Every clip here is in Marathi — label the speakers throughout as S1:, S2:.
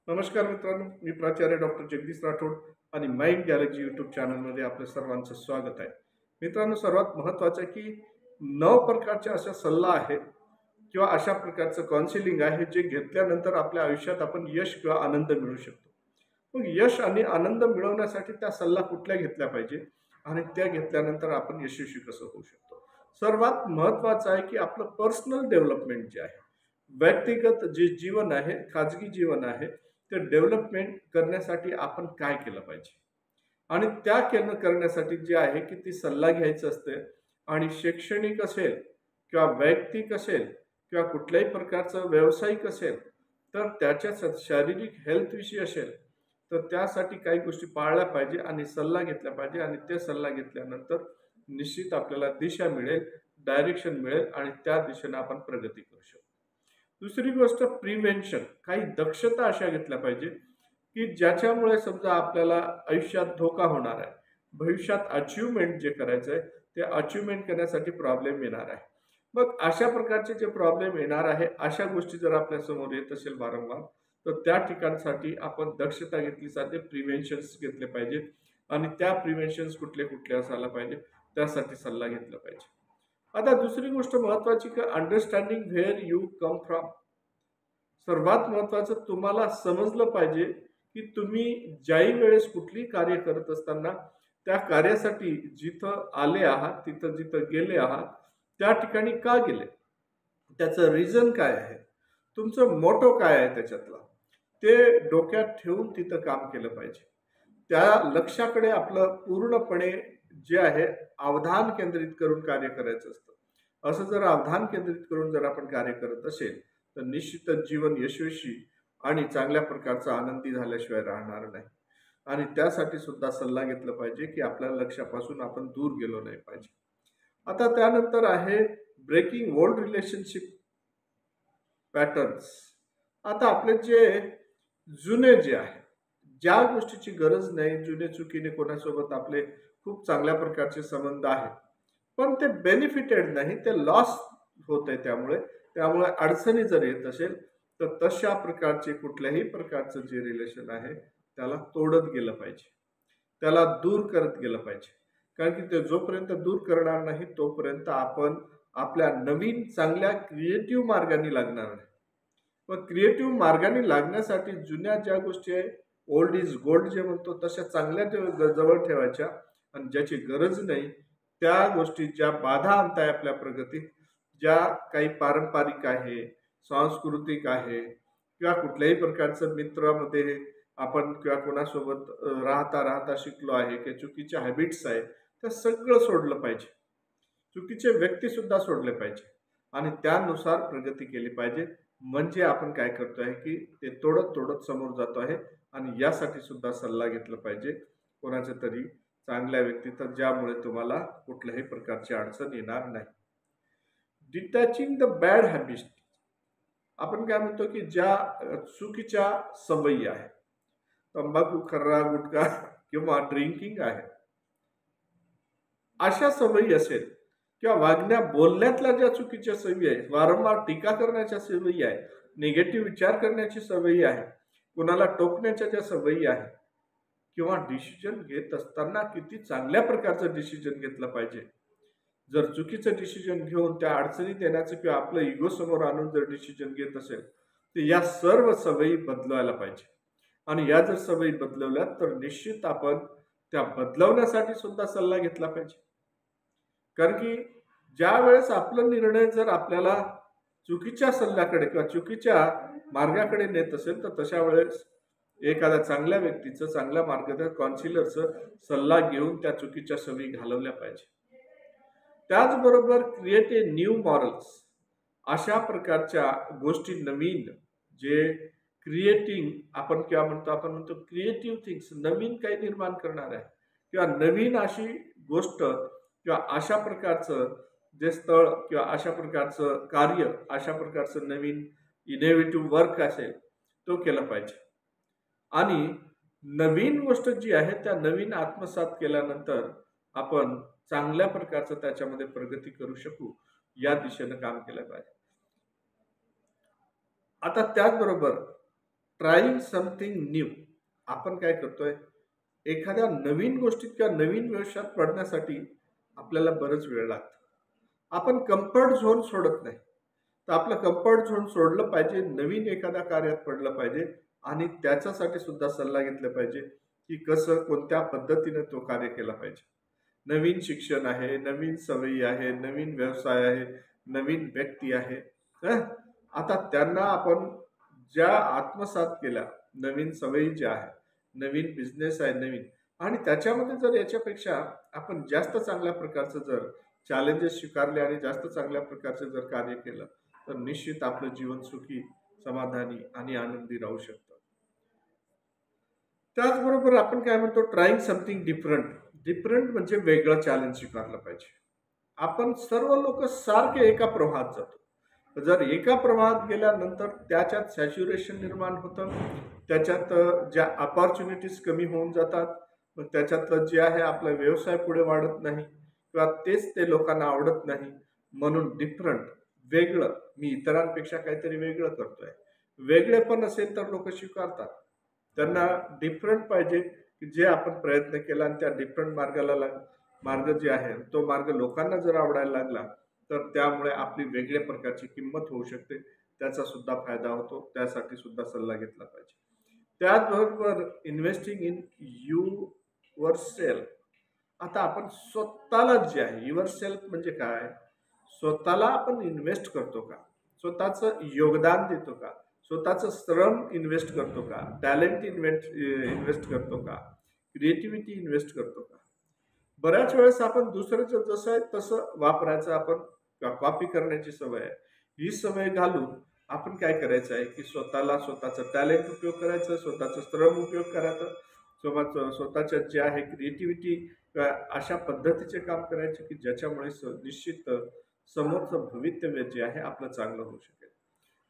S1: नमस्कार मित्रांनो, मी प्राचार्य डॉक्टर जगदीश राठोड आणि माइंड गॅलॅक्सी यूट्यूब चॅनलमध्ये आपल्या सर्वांचं स्वागत आहे. मित्रांनो, सर्वात महत्त्वाचं आहे की 9 प्रकारच्या अशा सल्ला आहेत किंवा अशा प्रकारचं काउन्सिलिंग आहे, जे घेतल्यानंतर आपल्या आयुष्यात आपण यश किंवा आनंद मिळवू शकतो. मग यश आणि आनंद मिळवण्यासाठी त्या सल्ला कुठल्या घेतल्या पाहिजे आणि त्या घेतल्यानंतर आपण यशस्वी कसं होऊ शकतो? सर्वात महत्त्वाचं आहे की आपलं पर्सनल डेव्हलपमेंट जे आहे, व्यक्तिगत जे जीवन आहे, खाजगी जीवन आहे, ते डेव्हलपमेंट करण्यासाठी आपण काय केलं पाहिजे? आणि त्या करण्यासाठी जे आहे की ती सल्ला घ्यायचं असते आणि शैक्षणिक असेल किंवा वैयक्तिक असेल किंवा कुठल्याही प्रकारचं व्यावसायिक असेल, तर त्याच्या शारीरिक हेल्थविषयी असेल, तर त्यासाठी काही गोष्टी पाळल्या पाहिजे आणि सल्ला घेतला पाहिजे आणि ते सल्ला घेतल्यानंतर निश्चित आपल्याला दिशा मिळेल, डायरेक्शन मिळेल आणि त्या दिशेने आपण प्रगती करू शकतो. दुसरी गोष्ट प्रिव्हेन्शन. काही दक्षता अशा घेतल्या पाहिजे, की ज्याच्यामुळे समजा आपल्याला आयुष्यात धोका होणार आहे. भविष्यात अचीव्हमेंट जे करायचं आहे, ते अचीव्हमेंट करण्यासाठी प्रॉब्लेम येणार आहे. मग अशा प्रकारचे जे प्रॉब्लेम येणार आहे, अशा गोष्टी जर आपल्यासमोर येत असेल वारंवार, तर त्या ठिकाणासाठी आपण दक्षता घेतली जाते, प्रिव्हेन्शन्स घेतले पाहिजे आणि त्या प्रिव्हेन्शन्स कुठले असायला पाहिजे, त्यासाठी सल्ला घेतला पाहिजे. आता दुसरी गोष्ट महत्त्वाची की understanding where you come from. सर्वात महत्त्वाचं तुम्हाला समजलं पाहिजे, की तुम्ही ज्याही वेळेस कुठलीही कार्य करत असताना त्या कार्यासाठी जिथं आले आहात, तिथं जिथं गेले आहात, त्या ठिकाणी का गेले? त्याचं रिझन काय आहे? तुमचं मोटो काय आहे त्याच्यातला? ते डोक्यात ठेवून तिथं काम केलं पाहिजे. त्या लक्ष्याकडे आपलं पूर्णपणे जे आहे अवधान केंद्रित करून कार्य करायचं असतं. असं जर अवधान केंद्रित करून जर आपण कार्य करत असेल, तर निश्चितच जीवन यशस्वी आणि चांगल्या प्रकारचा आनंदी झाल्याशिवाय राहणार नाही. आणि त्यासाठी सुद्धा सल्ला घेतला पाहिजे, की आपल्या लक्ष्यापासून आपण दूर गेलो नाही पाहिजे. आता त्यानंतर आहे ब्रेकिंग ओल्ड रिलेशनशिप पॅटर्न्स. आता आपले जे जुने जे आहे, ज्या गोष्टीची गरज नाही, जुने चुकीने कोणासोबत आपले खूप चांगल्या प्रकारचे संबंध आहेत, पण ते बेनिफिटेड नाही, ते लॉस होतंय त्यामुळे. त्यामुळे अडचणी जर येत असेल, तर तशा प्रकारचे कुठल्याही प्रकारचं जे रिलेशन आहे, त्याला तोडत गेलं पाहिजे. त्याला दूर करत गेलं पाहिजे. कारण की ते जोपर्यंत दूर करणार नाही, तोपर्यंत आपण आपल्या नवीन चांगल्या क्रिएटिव्ह मार्गाने लागणार नाही. मग क्रिएटिव्ह मार्गाने लागण्यासाठी जुन्या ज्या गोष्टी आहे, ओल्ड इज गोल्ड जे म्हणतो, तशा चांगल्या जवळ ठेवायच्या आणि ज्याची गरज नाही, त्या गोष्टी ज्या बाधा आणताय आपल्या प्रगतीत, ज्या काही पारंपरिक आहे, सांस्कृतिक आहे किंवा कुठल्याही प्रकारचं मित्रामध्ये आपण किंवा कोणासोबत राहता शिकलो आहे किंवा चुकीच्या हॅबिट्स आहे, ते सगळं सोडलं पाहिजे. चुकीचे व्यक्ती सुद्धा सोडले पाहिजे आणि त्यानुसार प्रगती केली पाहिजे. म्हणजे आपण काय करतोय की ते तोडत तोडत समोर जातो आहे आणि यासाठी सुद्धा सल्ला घेतला पाहिजे कोणाच्या तरी चांगल्या व्यक्तीचा, ज्यामुळे तुम्हाला कुठल्याही प्रकारची अडचण येणार नाही. डिटॅचिंग द बॅड हॅबिट्स. आपण काय म्हणतो की ज्या चुकीच्या सवयी आहेत, तंबाखू, खर्रा, गुटखा किंवा ड्रिंकिंग आहे, अशा सवयी असेल किंवा वागण्या बोलण्यातल्या ज्या चुकीच्या सवयी आहेत, वारंवार टीका करण्याच्या सवयी आहे, निगेटिव्ह विचार करण्याची सवयी आहे, कुणाला टोकण्याच्या ज्या सवयी आहेत किंवा डिसिजन घेत असताना किती चांगल्या प्रकारचं डिसिजन घेतलं पाहिजे. जर चुकीचं डिसिजन घेऊन त्या अडचणीत येण्याचं किंवा आपलं इगो समोर आणून जर डिसिजन घेत असेल, तर या सर्व सवयी बदलवायला पाहिजे. आणि या जर सवयी बदलवल्या, तर निश्चित आपण त्या बदलवण्यासाठी सुद्धा सल्ला घेतला पाहिजे. कारण की ज्या वेळेस आपला निर्णय जर आपल्याला चुकीच्या सल्ल्याकडे किंवा चुकीच्या मार्गाकडे नेत असेल, तर तशा वेळेस एखाद्या चांगल्या व्यक्तीचं, चांगल्या मार्गदर्शक काउन्सिलरचं सल्ला घेऊन त्या चुकीच्या सवयी घालवल्या पाहिजे. त्याचबरोबर क्रिएट ए न्यू मॉरल्स. अशा प्रकारच्या गोष्टी नवीन जे क्रिएटिंग आपण म्हणतो क्रिएटिव्ह थिंग्स, नवीन काही निर्माण करणार आहे किंवा नवीन अशी गोष्ट किंवा अशा प्रकारचं जे स्थळ किंवा अशा प्रकारचं कार्य, अशा प्रकारचं नवीन इनोव्हेटिव्ह वर्क असेल, तो केला पाहिजे. आणि नवीन गोष्ट जी आहे, त्या नवीन आत्मसात केल्यानंतर आपण चांगल्या प्रकारचं त्याच्यामध्ये प्रगती करू शकू, या दिशेनं काम केलं पाहिजे. आता त्याचबरोबर ट्राईंग समथिंग न्यू. आपण काय करतोय, एखाद्या नवीन गोष्टीत किंवा नवीन व्यवसायात पडण्यासाठी आपल्याला बरंच वेळ लागतो. आपण कम्फर्ट झोन सोडत नाही. तर आपलं कम्फर्ट झोन सोडलं पाहिजे, नवीन एखाद्या कार्यात पडलं पाहिजे आणि त्याच्यासाठी सुद्धा सल्ला घेतला पाहिजे, की कसं कोणत्या पद्धतीने तो कार्य केला पाहिजे. नवीन शिक्षण आहे, नवीन सवयी आहे, नवीन व्यवसाय आहे, नवीन व्यक्ती आहे. हं? आता त्यांना आपण ज्या आत्मसात केल्या, नवीन सवयी ज्या आहेत, नवीन बिझनेस आहे नवीन, आणि त्याच्यामध्ये जर याच्यापेक्षा आपण जास्त चांगल्या प्रकारचं जर चॅलेंजेस स्वीकारले आणि जास्त चांगल्या प्रकारचं जर कार्य केलं, तर निश्चित आपलं जीवन सुखी, समाधानी आणि आनंदी राहू शकतं. त्याचबरोबर आपण काय म्हणतो, ट्राईंग समथिंग डिफरंट. डिफरंट म्हणजे वेगळं चॅलेंज स्वीकारलं पाहिजे. आपण सर्व लोक सारखे एका प्रवाहात जातो. जर एका प्रवाहात गेल्यानंतर त्याच्यात सॅच्युरेशन निर्माण होतं, त्याच्यात ज्या अपॉर्च्युनिटीज कमी होऊन जातात, मग त्याच्यातलं जे आहे आपला व्यवसाय पुढे वाढत नाही किंवा तेच ते लोकांना आवडत नाही. म्हणून डिफरंट, वेगळं, मी इतरांपेक्षा काहीतरी वेगळं करतोय, वेगळे पण असेल तर लोक स्वीकारतात. त्यांना डिफरंट पाहिजे, की जे आपण प्रयत्न केला आणि त्या डिफरंट मार्ग जे आहे तो मार्ग लोकांना जर आवडायला लागला, तर त्यामुळे आपली वेगळ्या प्रकारची किंमत होऊ शकते. त्याचा सुद्धा फायदा होतो, त्यासाठी सुद्धा सल्ला घेतला पाहिजे. त्याचबरोबर इन्व्हेस्टिंग इन युअर सेल्फ. आता आपण स्वतःला जे आहे, युअर सेल्फ म्हणजे काय, स्वतःला आपण इन्व्हेस्ट करतो का, स्वतःचं योगदान देतो का, स्वतःचं श्रम इन्व्हेस्ट करतो का, टॅलेंट इन्व्हेस्ट करतो का, क्रिएटिव्हिटी इन्व्हेस्ट करतो का. बऱ्याच वेळेस आपण दुसऱ्याचं जसं आहे तसं वापरायचं, आपण कॉपी करण्याची सवय आहे. ही सवय घालून आपण काय करायचं आहे, की स्वतःला स्वतःचं टॅलेंट उपयोग करायचं, स्वतःचं श्रम उपयोग करायचं, स्वतःच्या जे आहे क्रिएटिव्हिटी, अशा पद्धतीचे काम करायचे की ज्याच्यामुळे निश्चित समोरचं भवितव्य जे आहे आपलं चांगलं होऊ शकेल.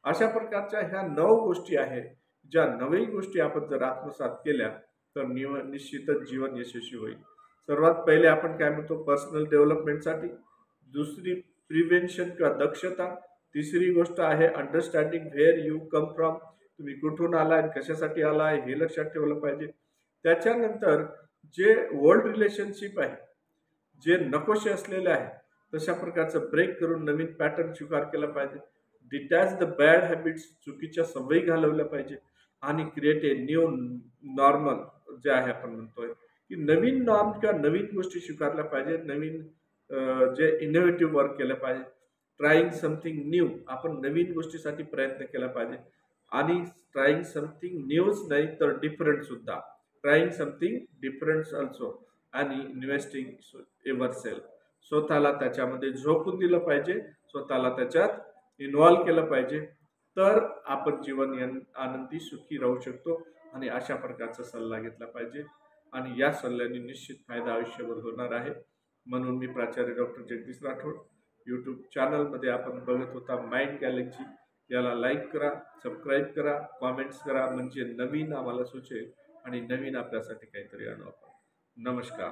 S1: अशा प्रकारच्या ह्या 9 गोष्टी आहेत, ज्या 9ही गोष्टी आपण जर आत्मसात केल्या तर निश्चितच जीवन यशस्वी होईल. सर्वात पहिले आपण काय म्हणतो, पर्सनल डेव्हलपमेंटसाठी. दुसरी प्रिव्हेन्शन किंवा दक्षता. तिसरी गोष्ट आहे understanding where you come from. तुम्ही कुठून आलाय आणि कशासाठी आलाय हे लक्षात ठेवलं पाहिजे. त्याच्यानंतर जे ओल्ड रिलेशनशिप आहे, जे नकोसे असलेले आहे, तशा प्रकारचं ब्रेक करून नवीन पॅटर्न स्वीकार केला पाहिजे. डिटॅच द बॅड हॅबिट्स, चुकीच्या सवयी घालवल्या पाहिजे आणि क्रिएट ए न्यू नॉर्मल जे आहे आपण म्हणतोय, की नवीन नॉर्म किंवा नवीन गोष्टी स्वीकारल्या पाहिजे, नवीन जे इनोव्हेटिव्ह वर्क केलं पाहिजे. ट्राईंग समथिंग न्यू, आपण नवीन गोष्टीसाठी प्रयत्न केला पाहिजे आणि ट्राईंग समथिंग न्यूज नाही तर डिफरंट सुद्धा. ट्राईंग समथिंग डिफरंट ऑल्सो आणि इन्व्हेस्टिंग युअर सेल्फ. स्वतःला त्याच्यामध्ये झोकून दिलं पाहिजे, स्वतःला त्याच्यात इन्व्हॉल्व केलं पाहिजे, तर आपण जीवन आनंदी सुखी राहू शकतो. आणि अशा प्रकारचा सल्ला घेतला पाहिजे आणि या सल्ल्याने निश्चित फायदा आयुष्यभर होणार आहे. म्हणून मी प्राचार्य डॉक्टर जगदीश राठोड, यूट्यूब चॅनलमध्ये आपण बघत होता माइंड गॅलेक्सी. याला लाईक करा, सबस्क्राईब करा, कॉमेंट्स करा, म्हणजे नवीन आम्हाला सुचेल आणि नवीन आपल्यासाठी काहीतरी आणू आपण. नमस्कार.